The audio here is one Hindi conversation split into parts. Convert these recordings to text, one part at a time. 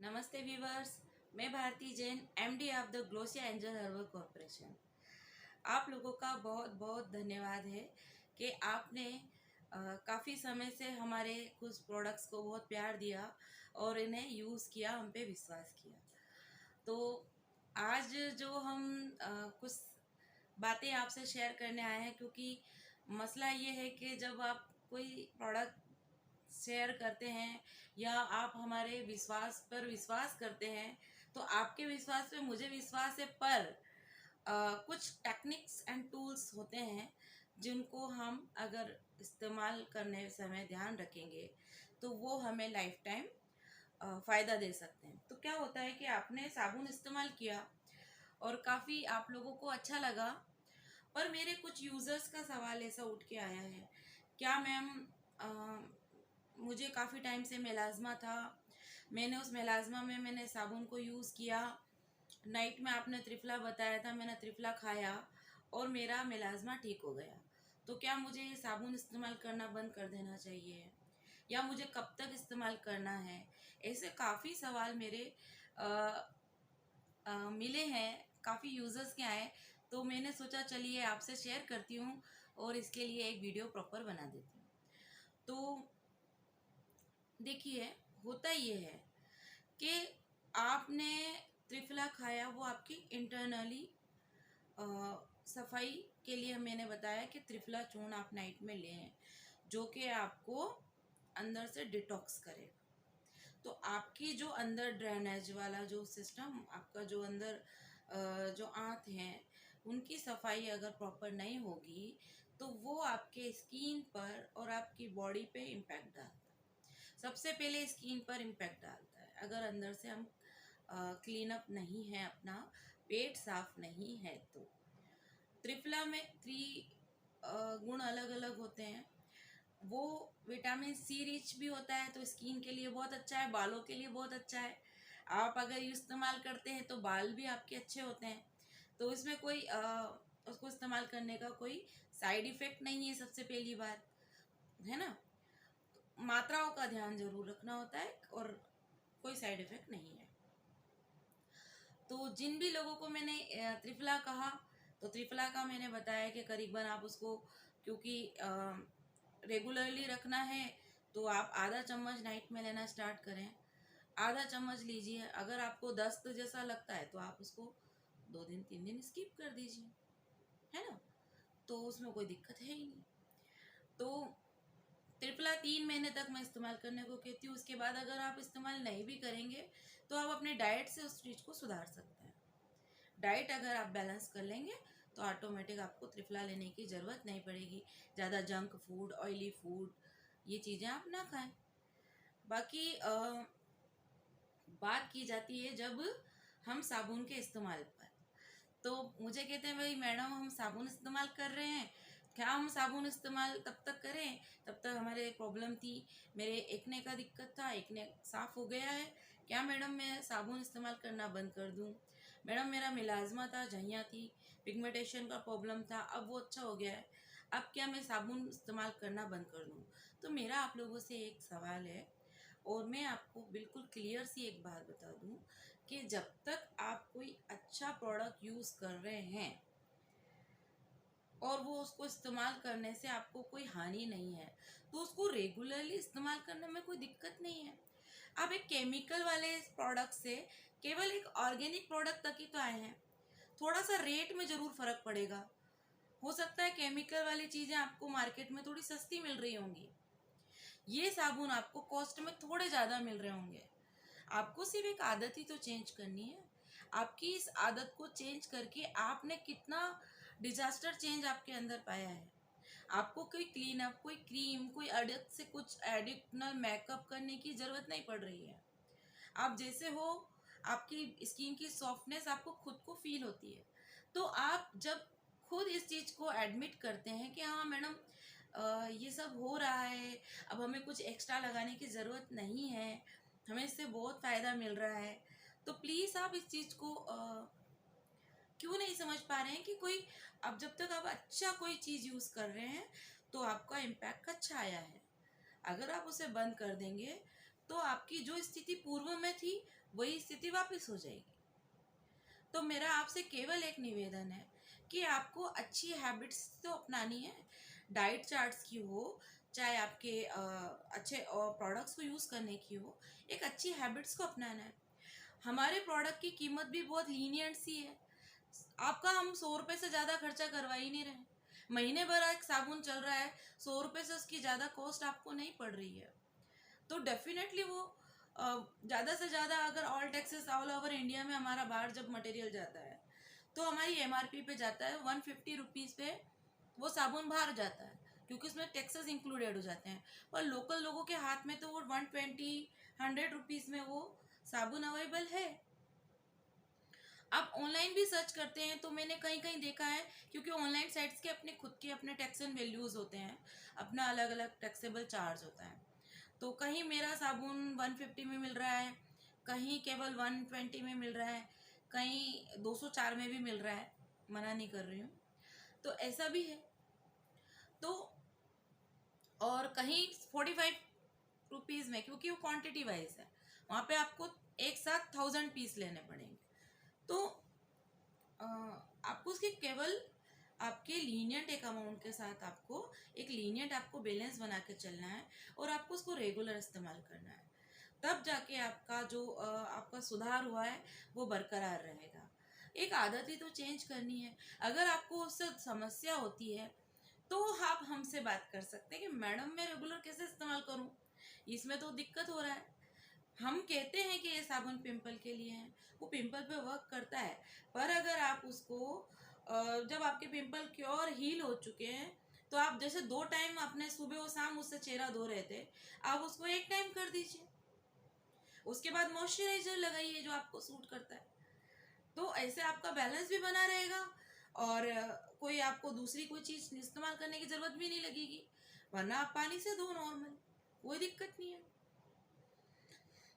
नमस्ते व्यूवर्स। मैं Bharti Jain, MD of the Glossia Angel Herbal Corporation. आप लोगों का बहुत बहुत धन्यवाद है कि आपने काफ़ी समय से हमारे कुछ प्रोडक्ट्स को बहुत प्यार दिया और इन्हें यूज़ किया, हम पे विश्वास किया। तो आज जो हम कुछ बातें आपसे शेयर करने आए हैं, क्योंकि मसला ये है कि जब आप कोई प्रोडक्ट शेयर करते हैं या आप हमारे विश्वास पर विश्वास करते हैं, तो आपके विश्वास पे मुझे विश्वास है, पर कुछ टेक्निक्स एंड टूल्स होते हैं जिनको हम अगर इस्तेमाल करने समय ध्यान रखेंगे तो वो हमें लाइफ टाइम फ़ायदा दे सकते हैं। तो क्या होता है कि आपने साबुन इस्तेमाल किया और काफ़ी आप लोगों को अच्छा लगा, पर मेरे कुछ यूज़र्स का सवाल ऐसा उठ के आया है, क्या मैम मुझे काफ़ी टाइम से मेलाज़्मा था, मैंने उस मेलाज़्मा में मैंने साबुन को यूज़ किया, नाइट में आपने त्रिफला बताया था, मैंने त्रिफला खाया और मेरा मेलाज़्मा ठीक हो गया, तो क्या मुझे ये साबुन इस्तेमाल करना बंद कर देना चाहिए या मुझे कब तक इस्तेमाल करना है? ऐसे काफ़ी सवाल मेरे मिले हैं, काफ़ी यूज़र्स के आए, तो मैंने सोचा चलिए आपसे शेयर करती हूँ और इसके लिए एक वीडियो प्रॉपर बना देती हूँ। तो देखिए, होता ये है कि आपने त्रिफला खाया, वो आपकी इंटरनली सफाई के लिए मैंने बताया कि त्रिफला चूर्ण आप नाइट में लें, जो कि आपको अंदर से डिटॉक्स करेगा। तो आपकी जो अंदर ड्रेनेज वाला जो सिस्टम, आपका जो अंदर जो आंत हैं, उनकी सफाई अगर प्रॉपर नहीं होगी तो वो आपके स्किन पर और आपकी बॉडी पे इम्पैक्ट डालता है। सबसे पहले स्किन पर इम्पैक्ट डालता है। अगर अंदर से हम क्लीन अप नहीं है, अपना पेट साफ नहीं है, तो त्रिफला में गुण अलग अलग होते हैं। वो विटामिन सी रिच भी होता है, तो स्किन के लिए बहुत अच्छा है, बालों के लिए बहुत अच्छा है। आप अगर इस्तेमाल करते हैं तो बाल भी आपके अच्छे होते हैं। तो इसमें कोई उसको इस्तेमाल करने का कोई साइड इफ़ेक्ट नहीं है, सबसे पहली बात है ना। मात्राओं का ध्यान जरूर रखना होता है और कोई साइड इफ़ेक्ट नहीं है। तो जिन भी लोगों को मैंने त्रिफला कहा, तो त्रिफला का मैंने बताया कि करीबन आप उसको, क्योंकि रेगुलरली रखना है, तो आप आधा चम्मच नाइट में लेना स्टार्ट करें। आधा चम्मच लीजिए। अगर आपको दस्त जैसा लगता है तो आप उसको 2 दिन 3 दिन स्किप कर दीजिए, है ना। तो उसमें कोई दिक्कत है ही नहीं। तो त्रिफला 3 महीने तक मैं इस्तेमाल करने को कहती हूँ। उसके बाद अगर आप इस्तेमाल नहीं भी करेंगे तो आप अपने डाइट से उस चीज़ को सुधार सकते हैं। डाइट अगर आप बैलेंस कर लेंगे तो ऑटोमेटिक आपको त्रिफला लेने की ज़रूरत नहीं पड़ेगी। ज़्यादा जंक फूड, ऑयली फूड, ये चीज़ें आप ना खाएं। बाकी बात की जाती है जब हम साबुन के इस्तेमाल पर, तो मुझे कहते हैं भाई मैडम, हम साबुन इस्तेमाल कर रहे हैं, क्या हम साबुन इस्तेमाल तब तक करें तब तक हमारे प्रॉब्लम थी, मेरे एक्ने का दिक्कत था, एक्ने साफ़ हो गया है, क्या मैडम मैं साबुन इस्तेमाल करना बंद कर दूं? मैडम मेरा मिलाज़्मा था, झइयाँ थी, पिगमेंटेशन का प्रॉब्लम था, अब वो अच्छा हो गया है, अब क्या मैं साबुन इस्तेमाल करना बंद कर दूं? तो मेरा आप लोगों से एक सवाल है, और मैं आपको बिल्कुल क्लियर सी एक बात बता दूं कि जब तक आप कोई अच्छा प्रोडक्ट यूज़ कर रहे हैं और वो उसको इस्तेमाल करने से आपको कोई हानि नहीं है, तो उसको रेगुलरली इस्तेमाल करने में कोई दिक्कत नहीं है। आप एक केमिकल वाले प्रोडक्ट से केवल एक ऑर्गेनिक प्रोडक्ट तक ही तो आए हैं। थोड़ा सा रेट में ज़रूर फ़र्क पड़ेगा। हो सकता है केमिकल वाली चीज़ें आपको मार्केट में थोड़ी सस्ती मिल रही होंगी, ये साबुन आपको कॉस्ट में थोड़े ज़्यादा मिल रहे होंगे। आपको सिर्फ एक आदत ही तो चेंज करनी है। आपकी इस आदत को चेंज करके आपने कितना डिजास्टर चेंज आपके अंदर पाया है। आपको कोई क्लीन अप, कोई क्रीम, कोई अलग से कुछ एडिशनल मेकअप करने की ज़रूरत नहीं पड़ रही है। आप जैसे हो, आपकी स्किन की सॉफ्टनेस आपको खुद को फील होती है। तो आप जब खुद इस चीज़ को एडमिट करते हैं कि हाँ मैडम, ये सब हो रहा है, अब हमें कुछ एक्स्ट्रा लगाने की ज़रूरत नहीं है, हमें इससे बहुत फ़ायदा मिल रहा है, तो प्लीज़ आप इस चीज़ को क्यों नहीं समझ पा रहे हैं कि कोई, अब जब तक आप अच्छा कोई चीज़ यूज़ कर रहे हैं तो आपका इम्पैक्ट अच्छा आया है। अगर आप उसे बंद कर देंगे तो आपकी जो स्थिति पूर्व में थी वही स्थिति वापस हो जाएगी। तो मेरा आपसे केवल एक निवेदन है कि आपको अच्छी हैबिट्स तो अपनानी है, डाइट चार्ट्स की हो, चाहे आपके अच्छे प्रोडक्ट्स को यूज़ करने की हो, एक अच्छी हैबिट्स को अपनाना है। हमारे प्रोडक्ट की कीमत भी बहुत लीनियंट सी है। आपका हम 100 रुपये से ज़्यादा खर्चा करवा ही नहीं रहे। महीने भर एक साबुन चल रहा है, 100 रुपये से उसकी ज़्यादा कॉस्ट आपको नहीं पड़ रही है। तो डेफिनेटली वो ज़्यादा से ज़्यादा अगर all taxes all over India में हमारा बाहर जब मटेरियल जाता है तो हमारी एमआरपी पे जाता है 150 रुपीज़ पे वो साबुन बाहर जाता है, क्योंकि उसमें टैक्सेस इंक्लूडेड हो जाते हैं। पर लोकल लोगों के हाथ में तो वो 120-100 रुपीज़ में वो साबुन अवेलेबल है। आप ऑनलाइन भी सर्च करते हैं तो मैंने कहीं कहीं देखा है, क्योंकि ऑनलाइन साइट्स के अपने खुद के अपने टैक्स एंड वैल्यूज़ होते हैं, अपना अलग अलग टैक्सेबल चार्ज होता है। तो कहीं मेरा साबुन 150 में मिल रहा है, कहीं केवल 120 में मिल रहा है, कहीं 204 में भी मिल रहा है, मना नहीं कर रही हूँ। तो ऐसा भी है। तो और कहीं 45 रुपीज़ में, क्योंकि वो क्वांटिटी वाइज है, वहाँ पे आपको एक साथ 1000 पीस लेने पड़ेंगे। तो आपको उसकी केवल आपके लीनियंट एक अमाउंट के साथ आपको एक लीनियंट आपको बैलेंस बना के चलना है और आपको उसको रेगुलर इस्तेमाल करना है। तब जाके आपका जो आपका सुधार हुआ है वो बरकरार रहेगा। एक आदत ही तो चेंज करनी है। अगर आपको उससे समस्या होती है तो आप हमसे बात कर सकते हैं कि मैडम मैं रेगुलर कैसे इस्तेमाल करूं, इसमें तो दिक्कत हो रहा है। हम कहते हैं कि ये साबुन पिंपल के लिए है, वो पिंपल पे वर्क करता है। पर अगर आप उसको जब आपके पिंपल क्योर हील हो चुके हैं तो आप जैसे 2 टाइम अपने सुबह और शाम उससे चेहरा धो रहे थे, आप उसको एक टाइम कर दीजिए। उसके बाद मॉइस्चराइजर लगाइए जो आपको सूट करता है। तो ऐसे आपका बैलेंस भी बना रहेगा और कोई आपको दूसरी कोई चीज़ इस्तेमाल करने की ज़रूरत भी नहीं लगेगी, वरना आप पानी से धो नॉर्मल, कोई दिक्कत नहीं है।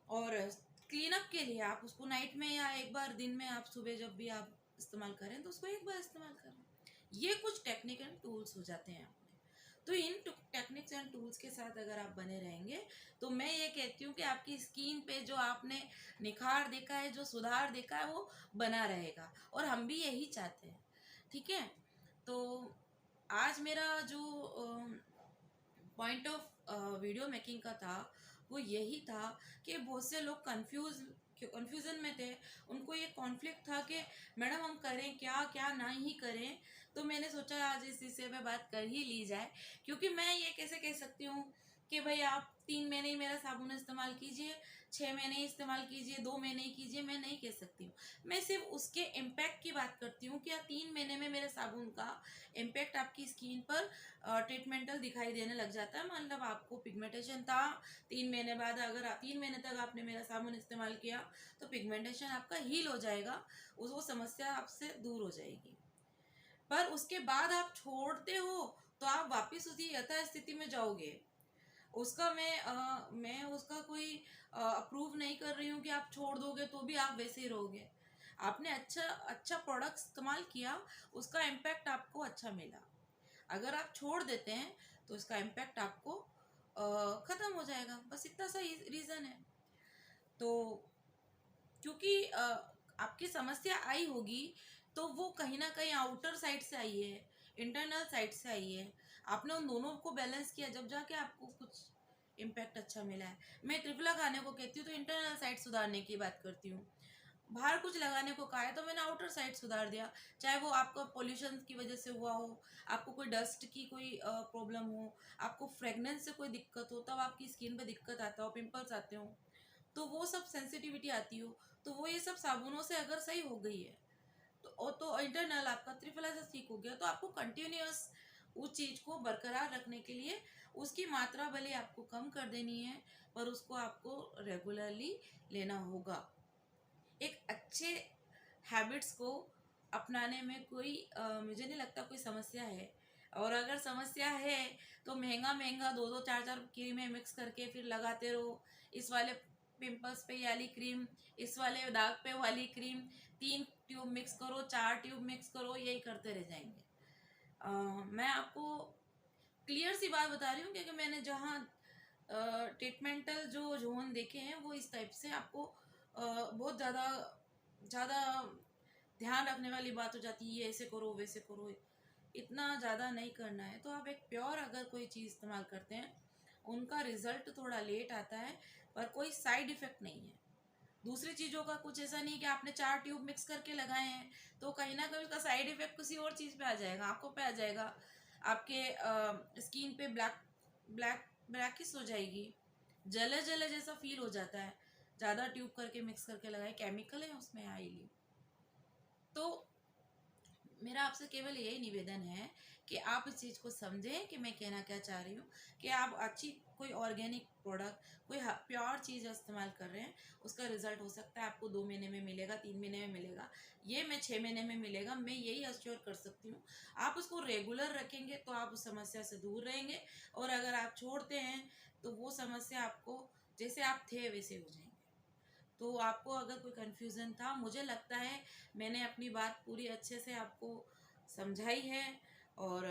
और क्लीन अप के लिए आप उसको नाइट में या एक बार दिन में, आप सुबह जब भी आप इस्तेमाल करें तो उसको एक बार इस्तेमाल करें। ये कुछ टेक्निक एंड टूल्स हो जाते हैं अपने। तो इन टेक्निक्स एंड टूल्स के साथ अगर आप बने रहेंगे तो मैं ये कहती हूँ कि आपकी स्किन पे जो आपने निखार देखा है, जो सुधार देखा है, वो बना रहेगा और हम भी यही चाहते हैं। ठीक है। तो आज मेरा जो पॉइंट ऑफ वीडियो मेकिंग का था वो यही था कि बहुत से लोग कन्फ्यूज़न में थे। उनको ये कॉन्फ्लिक्ट था कि मैडम हम करें क्या क्या ना ही करें। तो मैंने सोचा आज इस विषय पे बात कर ही ली जाए, क्योंकि मैं ये कैसे कह सकती हूँ कि भाई आप 3 महीने ही मेरा साबुन इस्तेमाल कीजिए, 6 महीने ही इस्तेमाल कीजिए, 2 महीने ही कीजिए, मैं नहीं कह सकती हूँ। मैं सिर्फ उसके इम्पैक्ट की बात करती हूँ कि 3 महीने में मेरे साबुन का इम्पैक्ट आपकी स्किन पर ट्रीटमेंटल दिखाई देने लग जाता है। मतलब आपको पिगमेंटेशन था, 3 महीने बाद अगर 3 महीने तक आपने मेरा साबुन इस्तेमाल किया तो पिगमेंटेशन आपका हील हो जाएगा, उस वो समस्या आपसे दूर हो जाएगी। पर उसके बाद आप छोड़ते हो तो आप वापस उसी यथा स्थिति में जाओगे। उसका मैं उसका कोई अप्रूव नहीं कर रही हूँ कि आप छोड़ दोगे तो भी आप वैसे ही रहोगे। आपने अच्छा अच्छा प्रोडक्ट इस्तेमाल किया, उसका इम्पैक्ट आपको अच्छा मिला। अगर आप छोड़ देते हैं तो इसका इम्पैक्ट आपको ख़त्म हो जाएगा। बस इतना सा रीज़न है। तो क्योंकि आपकी समस्या आई होगी तो वो कहीं ना कहीं आउटर साइड से आई है, इंटरनल साइड से आई है। आपने उन दोनों को बैलेंस किया जब जाके आपको कुछ इम्पैक्ट अच्छा मिला है। मैं त्रिफला खाने को कहती हूँ तो इंटरनल साइड सुधारने की बात करती हूँ। बाहर कुछ लगाने को कहा है तो मैंने आउटर साइड सुधार दिया, चाहे वो आपको पोल्यूशन की वजह से हुआ हो, आपको कोई डस्ट की कोई प्रॉब्लम हो, आपको फ्रेगनेंस से कोई दिक्कत हो, तब आपकी स्किन पे दिक्कत आता हो, पिंपल्स आते हो, तो वो सब सेंसिटिविटी आती हो, तो वो ये सब साबुनों से अगर सही हो गई है तो इंटरनल आपका त्रिफला से ठीक हो गया, तो आपको कंटिन्यूअस उस चीज़ को बरकरार रखने के लिए उसकी मात्रा भले आपको कम कर देनी है, पर उसको आपको रेगुलरली लेना होगा। एक अच्छे हैबिट्स को अपनाने में कोई मुझे नहीं लगता कोई समस्या है। और अगर समस्या है तो महंगा महंगा 2-2 4-4 क्रीमें मिक्स करके फिर लगाते रहो। इस वाले पिंपल्स पे ये वाली क्रीम, इस वाले दाग पे वाली क्रीम, 3 ट्यूब मिक्स करो, 4 ट्यूब मिक्स करो, यही करते रह जाएंगे। मैं आपको क्लियर सी बात बता रही हूँ क्योंकि मैंने जहाँ ट्रीटमेंटल जो जोन देखे हैं वो इस टाइप से आपको बहुत ज़्यादा ज़्यादा ध्यान रखने वाली बात हो जाती है, ये ऐसे करो वैसे करो, इतना ज़्यादा नहीं करना है। तो आप एक प्योर अगर कोई चीज़ इस्तेमाल करते हैं, उनका रिजल्ट थोड़ा लेट आता है, पर कोई साइड इफ़ेक्ट नहीं है। दूसरी चीज़ों का कुछ ऐसा नहीं कि आपने 4 ट्यूब मिक्स करके लगाए हैं, तो कहीं न कहीं उसका साइड इफ़ेक्ट किसी और चीज़ पे आ जाएगा, आँखों पे आ जाएगा, आपके स्किन पे ब्लैकिश हो जाएगी, जले-जले जैसा फ़ील हो जाता है। ज़्यादा ट्यूब करके मिक्स करके लगाए, केमिकल है उसमें हाईली। तो मेरा आपसे केवल यही निवेदन है कि आप इस चीज़ को समझें कि मैं कहना क्या चाह रही हूँ, कि आप अच्छी कोई ऑर्गेनिक प्रोडक्ट, कोई प्योर चीज़ इस्तेमाल कर रहे हैं, उसका रिजल्ट हो सकता है आपको 2 महीने में मिलेगा, 3 महीने में मिलेगा, ये मैं 6 महीने में मिलेगा, मैं यही अश्योर कर सकती हूँ। आप उसको रेगुलर रखेंगे तो आप उस समस्या से दूर रहेंगे, और अगर आप छोड़ते हैं तो वो समस्या आपको जैसे आप थे वैसे हो जाएंगे। तो आपको अगर कोई कन्फ्यूज़न था, मुझे लगता है मैंने अपनी बात पूरी अच्छे से आपको समझाई है, और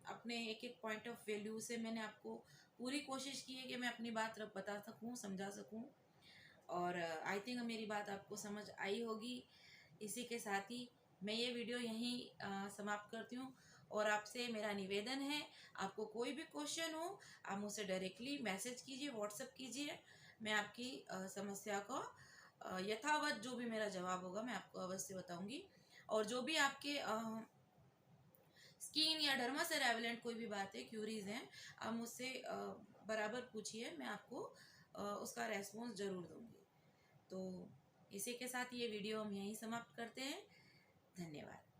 अपने एक एक पॉइंट ऑफ वैल्यू से मैंने आपको पूरी कोशिश की है कि मैं अपनी बात बता सकूं, समझा सकूं, और आई थिंक मेरी बात आपको समझ आई होगी। इसी के साथ ही मैं ये वीडियो यहीं समाप्त करती हूँ, और आपसे मेरा निवेदन है, आपको कोई भी क्वेश्चन हो, आप मुझसे डायरेक्टली मैसेज कीजिए, व्हाट्सएप कीजिए, मैं आपकी समस्या को यथावत जो भी मेरा जवाब होगा मैं आपको अवश्य बताऊंगी। और जो भी आपके स्किन या डर्मा से रेवेलेंट कोई भी बात है, क्यूरीज हैं, आप मुझसे बराबर पूछिए, मैं आपको उसका रेस्पॉन्स ज़रूर दूंगी। तो इसी के साथ ये वीडियो हम यहीं समाप्त करते हैं। धन्यवाद।